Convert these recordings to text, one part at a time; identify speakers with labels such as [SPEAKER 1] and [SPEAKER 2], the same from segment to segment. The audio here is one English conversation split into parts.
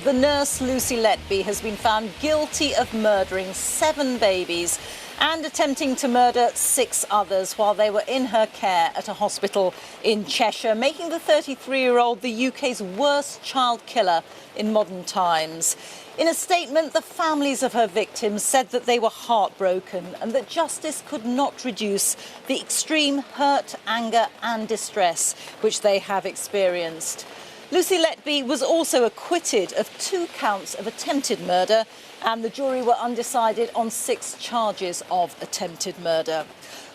[SPEAKER 1] the nurse Lucy Letby has been found guilty of murdering 7 babies and attempting to murder 6 others while they were in her care at a hospital in Cheshire, making the 33-year-old the UK's worst child killer in modern times. In a statement, the families of her victims said that they were heartbroken and that justice could not reduce the extreme hurt, anger and distress which they have experienced. Lucy Letby was also acquitted of 2 counts of attempted murder, and the jury were undecided on 6 charges of attempted murder.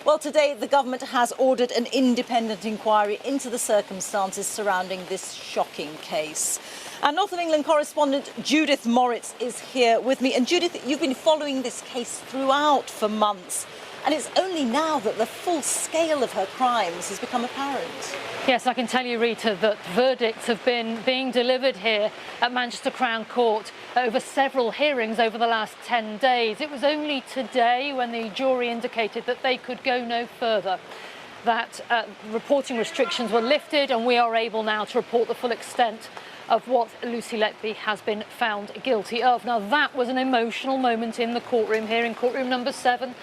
[SPEAKER 1] Well, today the government has ordered an independent inquiry into the circumstances surrounding this shocking case. Our North of England correspondent Judith Moritz is here with me. And Judith, you've been following this case throughout for months, and it's only now that the full scale of her crimes has become apparent.
[SPEAKER 2] Yes, I can tell you, Rita, that verdicts have been being delivered here at Manchester Crown Court over several hearings over the last 10 days. It was only today when the jury indicated that they could go no further, that reporting restrictions were lifted, and we are able now to report the full extent of what Lucy Letby has been found guilty of. Now, that was an emotional moment in the courtroom here in courtroom number 7,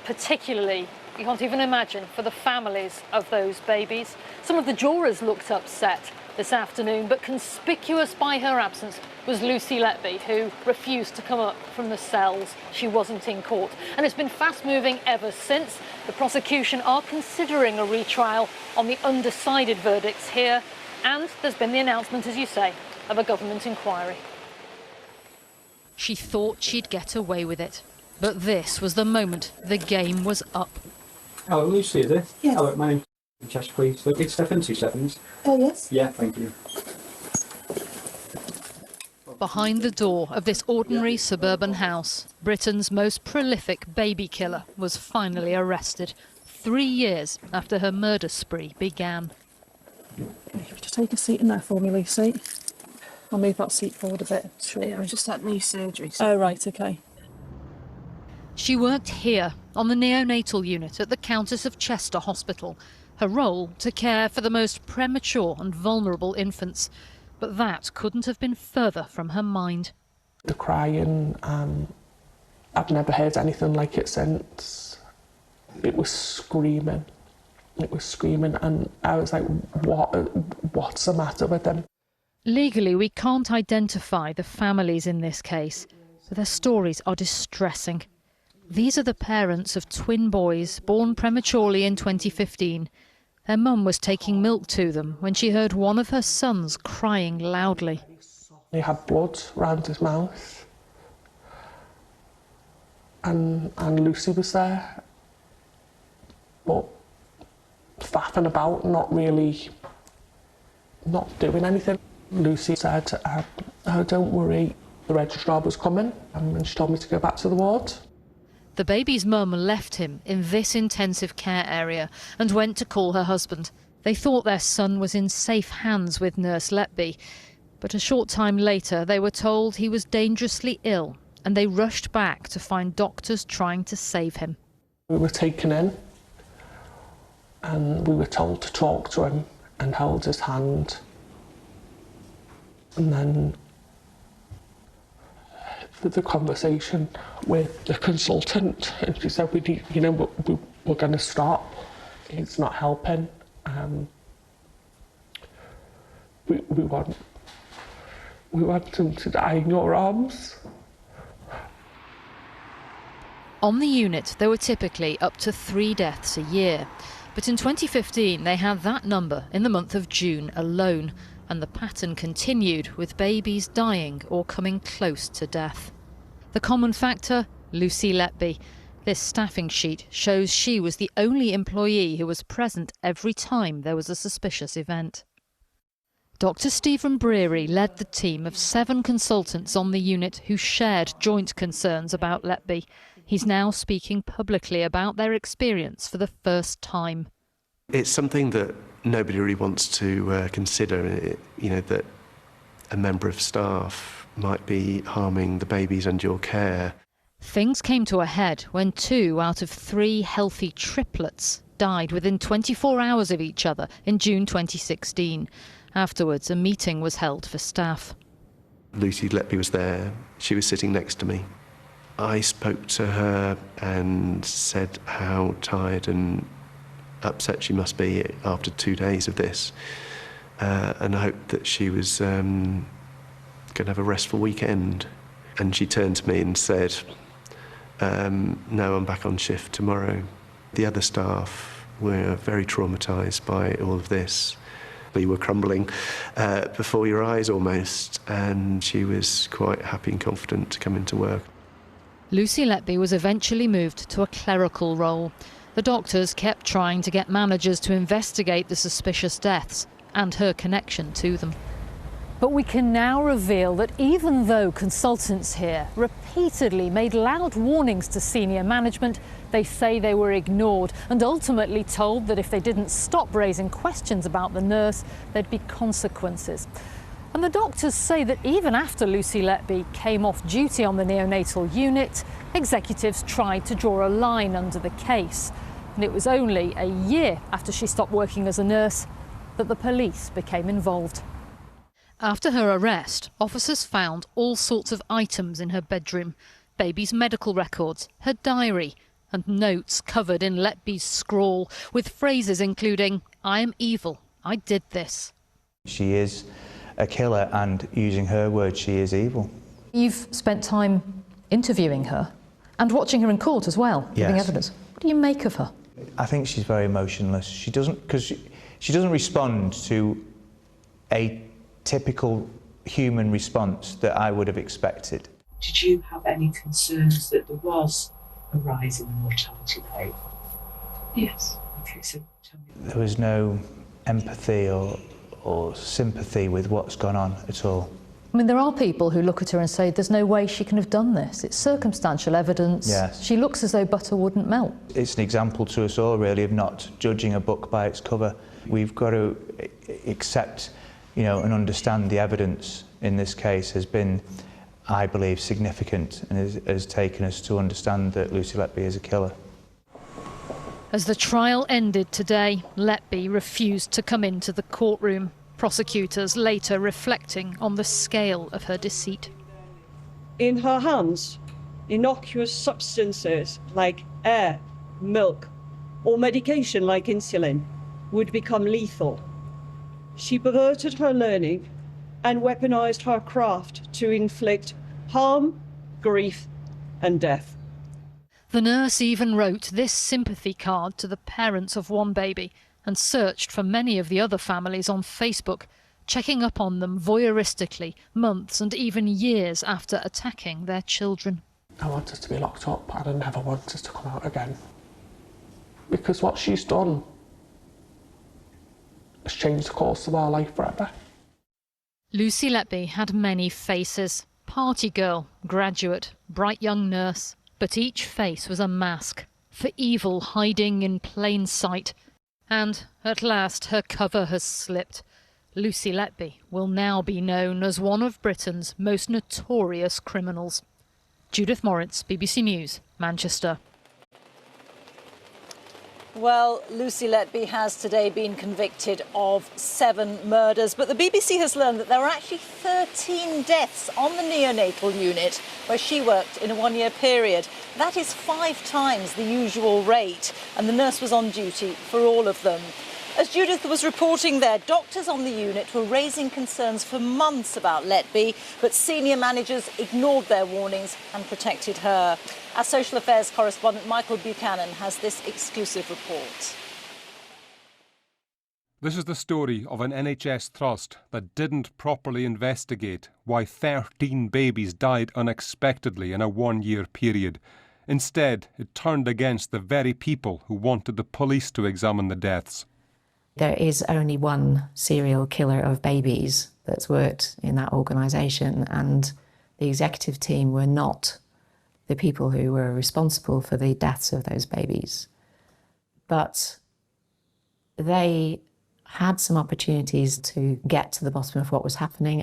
[SPEAKER 2] particularly, you can't even imagine, for the families of those babies. Some of the jurors looked upset this afternoon, but conspicuous by her absence was Lucy Letby, who refused to come up from the cells. She wasn't in court. And it's been fast-moving ever since. The prosecution are considering a retrial on the undecided verdicts here, and there's been the announcement, as you say, of a government inquiry.
[SPEAKER 3] She thought she'd get away with it, but this was the moment the game was up.
[SPEAKER 4] Hello, Lucy, is it?
[SPEAKER 5] Yes.
[SPEAKER 4] Hello, my name's Cheshire Police. Look, it's Stefan, 2 seconds.
[SPEAKER 5] Oh, yes?
[SPEAKER 4] Yeah, thank you.
[SPEAKER 3] Behind the door of this ordinary suburban house, Britain's most prolific baby killer was finally arrested 3 years after her murder spree began.
[SPEAKER 5] Just take a seat in there for me, Lucy. I'll move that seat forward a bit. Sure.
[SPEAKER 6] Yeah, I've just had knee surgery. So.
[SPEAKER 5] Oh, right, OK.
[SPEAKER 3] She worked here on the neonatal unit at the Countess of Chester Hospital. Her role to care for the most premature and vulnerable infants. But that couldn't have been further from her mind.
[SPEAKER 7] The crying, I've never heard anything like it since. It was screaming. It was screaming, and I was like, what's the matter with them?
[SPEAKER 3] Legally, we can't identify the families in this case, but their stories are distressing. These are the parents of twin boys born prematurely in 2015. Their mum was taking milk to them when she heard one of her sons crying loudly.
[SPEAKER 7] He had blood round his mouth, and Lucy was there, but faffing about, not doing anything. Lucy said, oh, don't worry, the registrar was coming, and she told me to go back to the ward.
[SPEAKER 3] The baby's mum left him in this intensive care area and went to call her husband. They thought their son was in safe hands with Nurse Letby, but a short time later they were told he was dangerously ill, and they rushed back to find doctors trying to save him.
[SPEAKER 7] We were taken in, and we were told to talk to him, and held his hand. And then the conversation with the consultant, and she said, we're going to stop. It's not helping. We want him to die in your arms.
[SPEAKER 3] On the unit, there were typically up to 3 deaths a year. But in 2015, they had that number in the month of June alone. And the pattern continued, with babies dying or coming close to death. The common factor? Lucy Letby. This staffing sheet shows she was the only employee who was present every time there was a suspicious event. Dr. Stephen Breary led the team of 7 consultants on the unit who shared joint concerns about Letby. He's now speaking publicly about their experience for the first time.
[SPEAKER 8] It's something that nobody really wants to consider, that a member of staff might be harming the babies under your care.
[SPEAKER 3] Things came to a head when 2 out of 3 healthy triplets died within 24 hours of each other in June 2016. Afterwards, a meeting was held for staff.
[SPEAKER 8] Lucy Letby was there. She was sitting next to me. I spoke to her and said how tired and upset she must be after 2 days of this, and I hoped that she was going to have a restful weekend. And she turned to me and said, no, I'm back on shift tomorrow. The other staff were very traumatised by all of this. We were crumbling before your eyes almost, and she was quite happy and confident to come into work.
[SPEAKER 3] Lucy Letby was eventually moved to a clerical role. The doctors kept trying to get managers to investigate the suspicious deaths and her connection to them.
[SPEAKER 2] But we can now reveal that even though consultants here repeatedly made loud warnings to senior management, they say they were ignored and ultimately told that if they didn't stop raising questions about the nurse, there'd be consequences. And the doctors say that even after Lucy Letby came off duty on the neonatal unit, executives tried to draw a line under the case. And it was only a year after she stopped working as a nurse that the police became involved.
[SPEAKER 3] After her arrest, officers found all sorts of items in her bedroom: baby's medical records, her diary, and notes covered in Letby's scrawl with phrases including, "I am evil, I did this."
[SPEAKER 6] She is a killer, and using her words, she is evil.
[SPEAKER 2] You've spent time interviewing her and watching her in court as well, giving evidence. What do you make of her?
[SPEAKER 6] I think she's very emotionless. She doesn't respond to a typical human response that I would have expected.
[SPEAKER 9] Did you have any concerns that there was a rise in the mortality rate?
[SPEAKER 5] Yes.
[SPEAKER 9] Okay, so tell me.
[SPEAKER 6] There was no empathy or sympathy with what's gone on at all.
[SPEAKER 2] I mean, there are people who look at her and say there's no way she can have done this. It's circumstantial evidence.
[SPEAKER 6] Yes.
[SPEAKER 2] She looks as though butter wouldn't melt.
[SPEAKER 6] It's an example to us all, really, of not judging a book by its cover. We've got to accept, and understand the evidence in this case has been, I believe, significant, and has taken us to understand that Lucy Letby is a killer.
[SPEAKER 3] As the trial ended today, Letby refused to come into the courtroom. Prosecutors later reflecting on the scale of her deceit.
[SPEAKER 10] In her hands, innocuous substances like air, milk, or medication like insulin would become lethal. She perverted her learning and weaponized her craft to inflict harm, grief, and death.
[SPEAKER 3] The nurse even wrote this sympathy card to the parents of one baby and searched for many of the other families on Facebook, checking up on them voyeuristically months and even years after attacking their children.
[SPEAKER 7] I want us to be locked up, and I never want us to come out again. Because what she's done has changed the course of our life forever.
[SPEAKER 3] Lucy Letby had many faces: party girl, graduate, bright young nurse. But each face was a mask for evil hiding in plain sight. And at last her cover has slipped. Lucy Letby will now be known as one of Britain's most notorious criminals. Judith Moritz, BBC News, Manchester.
[SPEAKER 1] Well, Lucy Letby has today been convicted of 7 murders, but the BBC has learned that there were actually 13 deaths on the neonatal unit where she worked in a 1-year period. That is 5 times the usual rate, and the nurse was on duty for all of them. As Judith was reporting there, doctors on the unit were raising concerns for months about Letby, but senior managers ignored their warnings and protected her. Our social affairs correspondent Michael Buchanan has this exclusive report.
[SPEAKER 11] This is the story of an NHS trust that didn't properly investigate why 13 babies died unexpectedly in a 1-year period. Instead, it turned against the very people who wanted the police to examine the deaths.
[SPEAKER 12] There is only one serial killer of babies that's worked in that organisation, and the executive team were not the people who were responsible for the deaths of those babies. But they had some opportunities to get to the bottom of what was happening.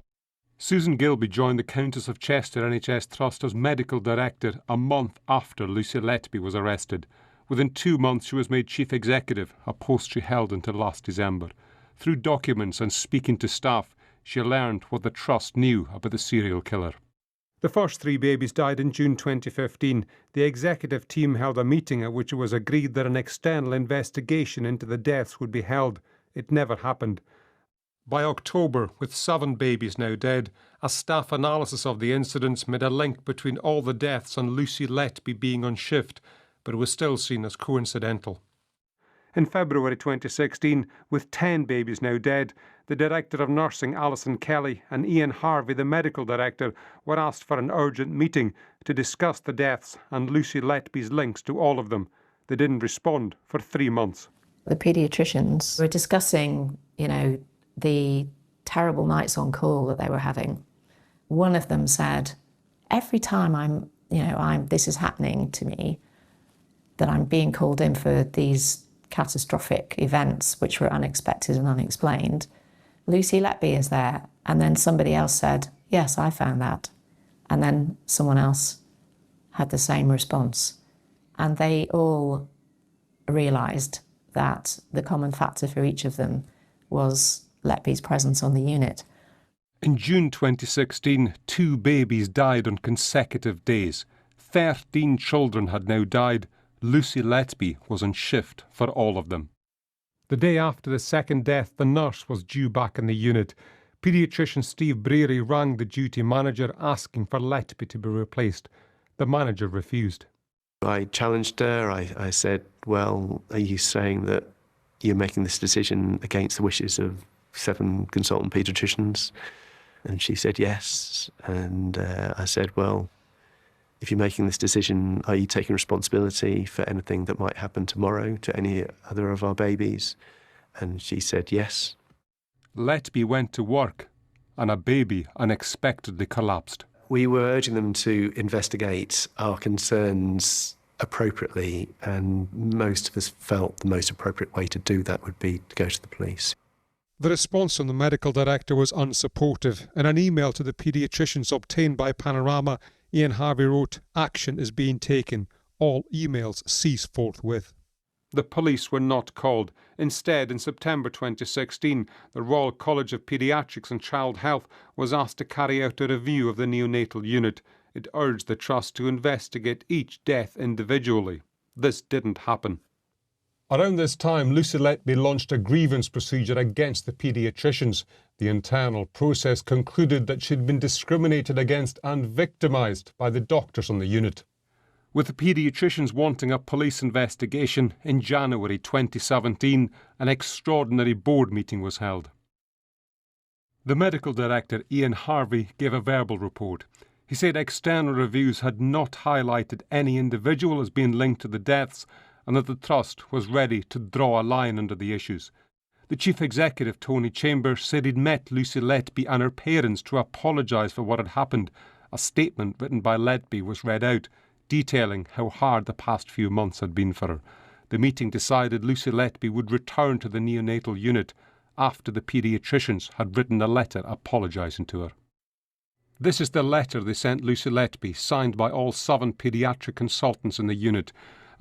[SPEAKER 11] Susan Gilby joined the Countess of Chester NHS Trust as medical director a month after Lucy Letby was arrested. Within 2 months she was made chief executive, a post she held until last December. Through documents and speaking to staff, she learned what the Trust knew about the serial killer. The first 3 babies died in June 2015. The executive team held a meeting at which it was agreed that an external investigation into the deaths would be held. It never happened. By October, with 7 babies now dead, a staff analysis of the incidents made a link between all the deaths and Lucy Letby being on shift, but it was still seen as coincidental. In February 2016, with 10 babies now dead, the Director of Nursing, Alison Kelly, and Ian Harvey, the Medical Director, were asked for an urgent meeting to discuss the deaths and Lucy Letby's links to all of them. They didn't respond for 3 months.
[SPEAKER 12] The paediatricians were discussing, the terrible nights on call that they were having. One of them said, every time this is happening to me, that I'm being called in for these catastrophic events which were unexpected and unexplained, Lucy Letby is there. And then somebody else said, yes, I found that. And then someone else had the same response. And they all realised that the common factor for each of them was Letby's presence on the unit.
[SPEAKER 11] In June 2016, 2 babies died on consecutive days. 13 children had now died. Lucy Letby was on shift for all of them. The day after the second death, the nurse was due back in the unit. Paediatrician Steve Breary rang the duty manager asking for Letby to be replaced. The manager refused.
[SPEAKER 8] I challenged her. I said, well, are you saying that you're making this decision against the wishes of 7 consultant paediatricians? And she said yes. And I said, well, if you're making this decision, are you taking responsibility for anything that might happen tomorrow to any other of our babies? And she said yes.
[SPEAKER 11] Letby went to work and a baby unexpectedly collapsed.
[SPEAKER 8] We were urging them to investigate our concerns appropriately, and most of us felt the most appropriate way to do that would be to go to the police.
[SPEAKER 11] The response from the medical director was unsupportive. In an email to the paediatricians obtained by Panorama, Ian Harvey wrote, "Action is being taken. All emails cease forthwith." The police were not called. Instead, in September 2016, the Royal College of Paediatrics and Child Health was asked to carry out a review of the neonatal unit. It urged the Trust to investigate each death individually. This didn't happen. Around this time, Lucy Letby launched a grievance procedure against the paediatricians. The internal process concluded that she'd been discriminated against and victimised by the doctors on the unit. With the paediatricians wanting a police investigation, in January 2017, an extraordinary board meeting was held. The medical director, Ian Harvey, gave a verbal report. He said external reviews had not highlighted any individual as being linked to the deaths, and that the Trust was ready to draw a line under the issues. The Chief Executive, Tony Chambers, said he'd met Lucy Letby and her parents to apologise for what had happened. A statement written by Letby was read out, detailing how hard the past few months had been for her. The meeting decided Lucy Letby would return to the neonatal unit after the paediatricians had written a letter apologising to her. This is the letter they sent Lucy Letby, signed by all 7 paediatric consultants in the unit.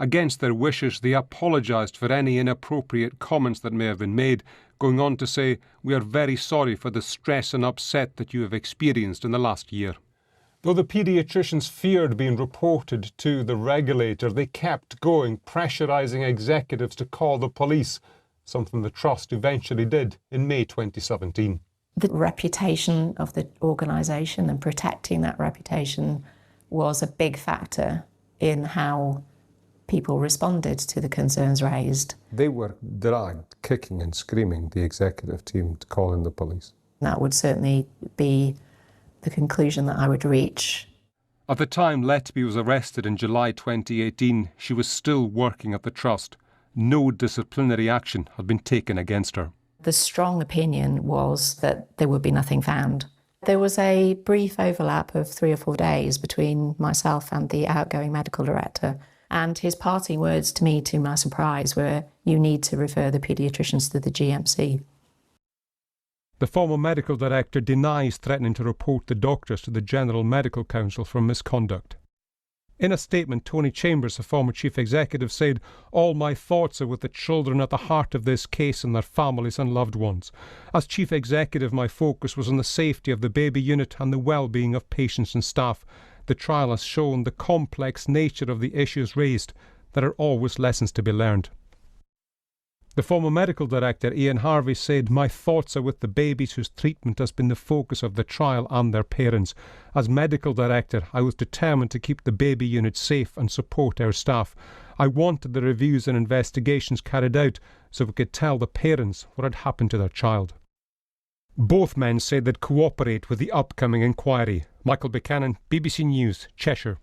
[SPEAKER 11] Against their wishes, they apologised for any inappropriate comments that may have been made, going on to say, "We are very sorry for the stress and upset that you have experienced in the last year." Though the paediatricians feared being reported to the regulator, they kept going, pressurising executives to call the police, something the Trust eventually did in May 2017.
[SPEAKER 12] The reputation of the organisation and protecting that reputation was a big factor in how people responded to the concerns raised.
[SPEAKER 11] They were dragged, kicking and screaming, the executive team, to call in the police.
[SPEAKER 12] That would certainly be the conclusion that I would reach.
[SPEAKER 11] At the time Letby was arrested in July 2018, she was still working at the Trust. No disciplinary action had been taken against her.
[SPEAKER 12] The strong opinion was that there would be nothing found. There was a brief overlap of 3 or 4 days between myself and the outgoing medical director, and his parting words to me, to my surprise, were, "You need to refer the paediatricians to the GMC."
[SPEAKER 11] The former medical director denies threatening to report the doctors to the General Medical Council for misconduct. In a statement, Tony Chambers, the former chief executive, said, "All my thoughts are with the children at the heart of this case and their families and loved ones. As chief executive, my focus was on the safety of the baby unit and the well-being of patients and staff. The trial has shown the complex nature of the issues raised. There are always lessons to be learned." The former medical director, Ian Harvey, said, "My thoughts are with the babies whose treatment has been the focus of the trial and their parents. As medical director, I was determined to keep the baby unit safe and support our staff. I wanted the reviews and investigations carried out so we could tell the parents what had happened to their child." Both men said they'd cooperate with the upcoming inquiry. Michael Buchanan, BBC News, Cheshire.